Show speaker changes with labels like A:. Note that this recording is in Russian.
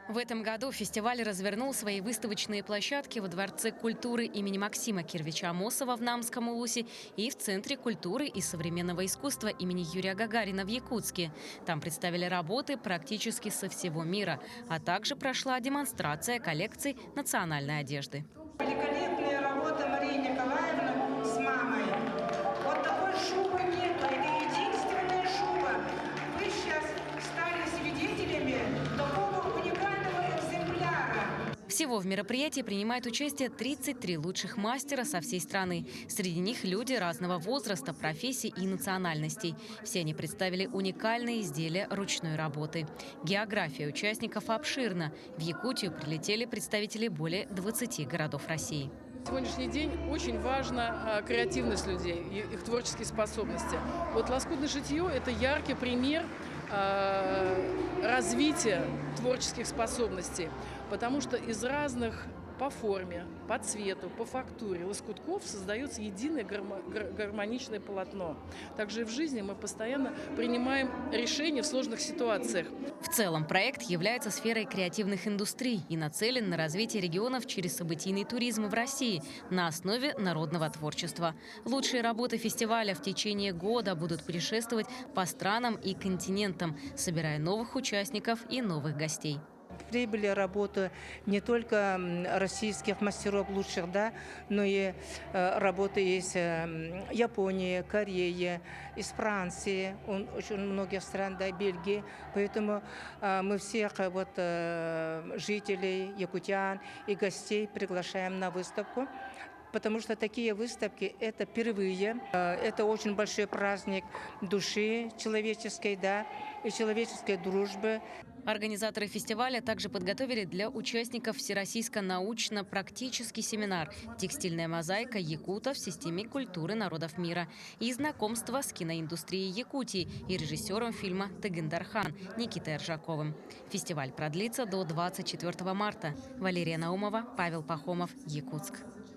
A: В этом году фестиваль развернул свои выставочные площадки во Дворце культуры имени Максима Кирвича Амосова в Намском Улусе и в Центре культуры и современного искусства имени Юрия Гагарина в Якутске. Там представили работы практически со всего мира, а также прошла демонстрация коллекций национальной одежды.
B: Великолепная работа Марии Николаевны с мамой. Вот такой шубы нету, это единственная шуба. Вы сейчас стали свидетелями такого уникального экземпляра.
A: Всего в мероприятии принимает участие 33 лучших мастера со всей страны. Среди них люди разного возраста, профессий и национальностей. Все они представили уникальные изделия ручной работы. География участников обширна. В Якутию прилетели представители более 20 городов России.
C: Сегодняшний день очень важна креативность людей, их творческие способности. Вот лоскутное шитье – это яркий пример развития творческих способностей, потому что из разных по форме, по цвету, по фактуре лоскутков создается единое гармоничное полотно. Также и в жизни мы постоянно принимаем решения в сложных ситуациях.
A: В целом проект является сферой креативных индустрий и нацелен на развитие регионов через событийный туризм в России на основе народного творчества. Лучшие работы фестиваля в течение года будут путешествовать по странам и континентам, собирая новых участников и новых гостей.
B: Прибыли работы не только российских мастеров лучших, да, но и работы из Японии, Кореи, из Франции, очень многих стран, да, Бельгии. Поэтому мы всех жителей, якутян и гостей приглашаем на выставку. Потому что такие выставки – это впервые. Это очень большой праздник души человеческой, да, и человеческой дружбы.
A: Организаторы фестиваля также подготовили для участников всероссийско-научно-практический семинар «Текстильная мозаика якутов в системе культуры народов мира» и знакомство с киноиндустрией Якутии и режиссером фильма «Тыгын-Дархан» Никитой Ржаковым. Фестиваль продлится до 24 марта. Валерия Наумова, Павел Пахомов, Якутск.